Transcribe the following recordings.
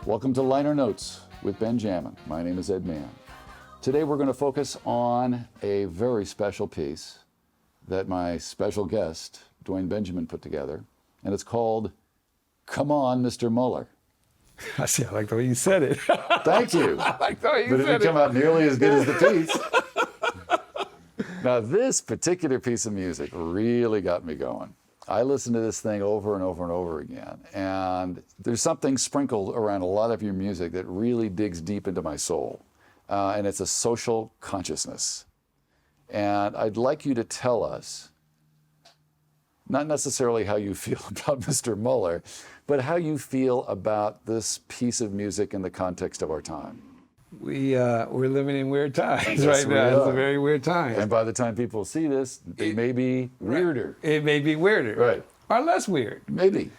Welcome to Liner Notes with Ben-jamin. My name is Ed Mann. Today we're going to focus on a very special piece that my special guest, Duane Ben-jamin, put together, and it's called Come On, Mr. Mueller. I see, I like the way you said it. Thank you. I like the way you but it said didn't come out nearly as good as the piece. Now, this particular piece of music really got me going. I listened to this thing over and over and over again, and there's something sprinkled around a lot of your music that really digs deep into my soul, and it's a social consciousness. And I'd like you to tell us, not necessarily how you feel about Mr. Mueller, but how you feel about this piece of music in the context of our time. We're living in weird times Yes, right we now. It's are. a very weird time. And by the time people see this, it may be weirder. It may be weirder. Right. Or less weird. Maybe.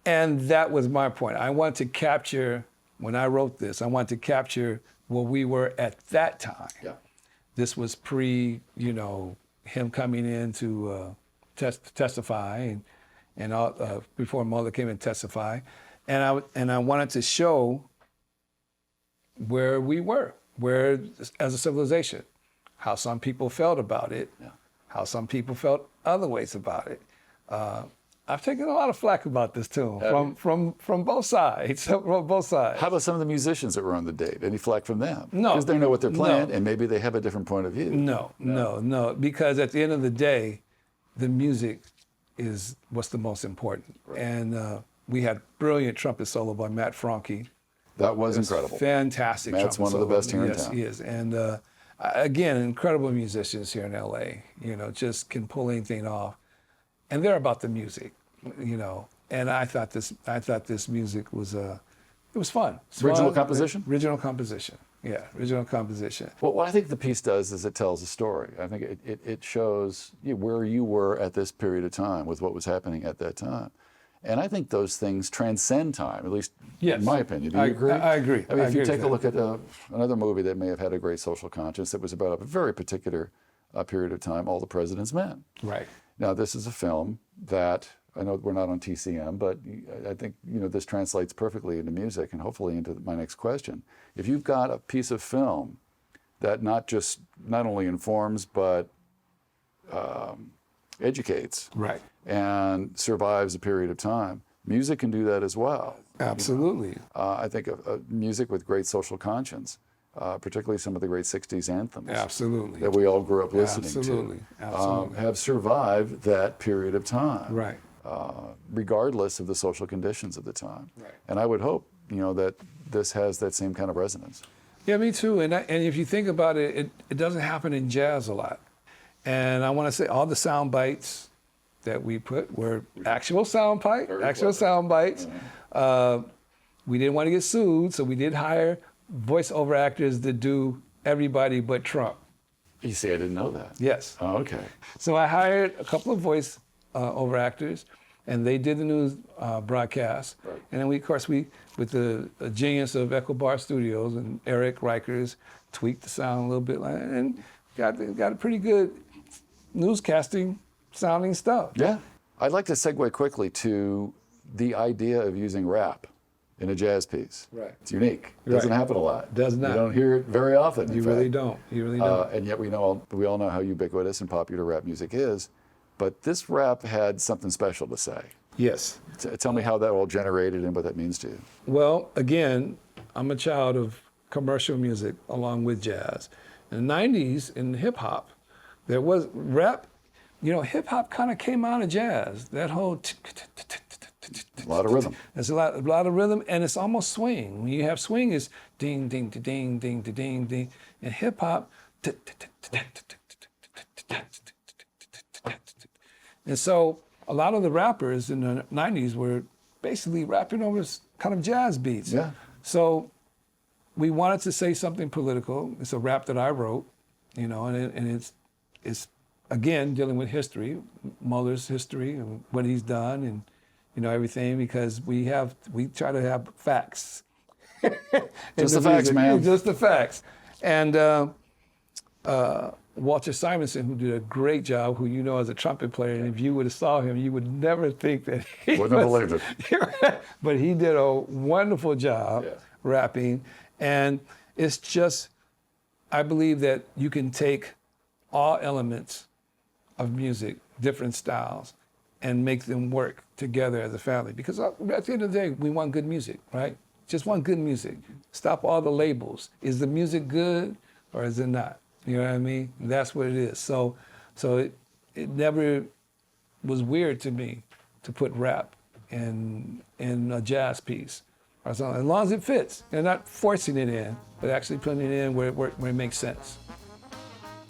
And that was my point. I want to capture, when I wrote this, I want to capture where we were at that time. Yeah. This was pre, him coming in to testify and all, before Mueller came in to testify. And I wanted to show where we were, where as a civilization, how some people felt about it, how some people felt other ways about it. I've taken a lot of flack about this too, from both sides, from both sides. How about some of the musicians that were on the date? Any flack from them? No. Because they know what they're playing, No. and maybe they have a different point of view. No. Because at the end of the day, the music is what's the most important. Right. And we had brilliant trumpet solo by Matt Franke. That was incredible. Fantastic. Matt's one of the best here in town. Yes, he is. And again, incredible musicians here in LA, just can pull anything off. And they're about the music, And I thought this music was it was fun. Original composition? Original composition. Yeah, original composition. Well, what I think the piece does is it tells a story. I think it shows where you were at this period of time with what was happening at that time. And I think those things transcend time, at least in my opinion. Do you agree? I agree. I mean, if you take a with look at another movie that may have had a great social conscience that was about a very particular period of time, All the President's Men. Right. Now, this is a film that, I know we're not on TCM, but I think this translates perfectly into music and hopefully into my next question. If you've got a piece of film that not only informs but educates, right, and survives a period of time, music can do that as well. Absolutely. I think music with great social conscience, particularly some of the great 60s anthems. Absolutely. That we all grew up listening Absolutely. to, have survived that period of time. Right. Regardless of the social conditions of the time. Right. And I would hope, that this has that same kind of resonance. Yeah, me too. And if you think about it, it doesn't happen in jazz a lot. And I want to say all the sound bites that we put were actual sound bites. We didn't want to get sued, so we did hire voiceover actors to do everybody but Trump. You see, I didn't know that. Yes. Oh, okay. So I hired a couple of voice over actors, and they did the news broadcast. Right. And then we, with the genius of Echo Bar Studios and Eric Rikers, tweaked the sound a little bit, and got a pretty good newscasting sounding stuff. Yeah. I'd like to segue quickly to the idea of using rap in a jazz piece. Right. It's unique. It doesn't happen a lot. Does not. You don't hear it very often. You really don't. You really don't. And yet we all know how ubiquitous and popular rap music is. But this rap had something special to say. Yes. Tell me how that all generated and what that means to you. Well, again, I'm a child of commercial music along with jazz. In the 90s, in hip hop, there was rap. Hip hop kind of came out of jazz. That whole A lot of rhythm. There's a lot of rhythm, and it's almost swing. When you have swing, it's ding, ding, ding, ding, ding, ding. And hip hop, and so a lot of the rappers in the 90s were basically rapping over kind of jazz beats. Yeah. So we wanted to say something political. It's a rap that I wrote, and it's again dealing with history, Mueller's history and what he's done, and everything, because we try to have facts. Just the facts, man. Just the facts. And Walter Simonson, who did a great job, who you know as a trumpet player, and if you would have saw him, you would never think that he Wouldn't have believed it. But he did a wonderful job rapping. And it's just, I believe that you can take all elements of music, different styles, and make them work together as a family. Because at the end of the day, we want good music, right? Just want good music. Stop all the labels. Is the music good or is it not? You know what I mean? That's what it is. So it never was weird to me to put rap in a jazz piece or something, as long as it fits. You're not forcing it in, but actually putting it in where it makes sense.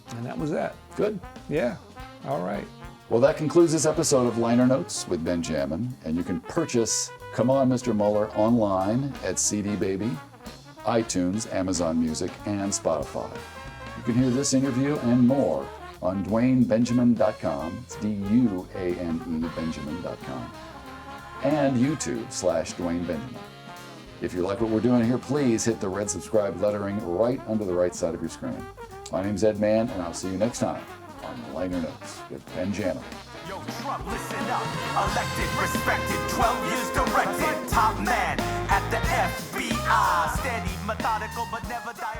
And that was that. Good. Yeah. All right. Well, that concludes this episode of Liner Notes with Ben-jamin, and you can purchase Come On, Mr. Mueller online at CD Baby, iTunes, Amazon Music, and Spotify. You can hear this interview and more on DuaneBenjamin.com. It's DUANE Benjamin.com. And YouTube/Duane Benjamin. If you like what we're doing here, please hit the red subscribe lettering right under the right side of your screen. My name's Ed Mann, and I'll see you next time on Liner Notes with Ben-jamin. Yo, Trump, listen up. Elected, respected, 12 years directed. Top man at the FBI. Steady, methodical, but never die.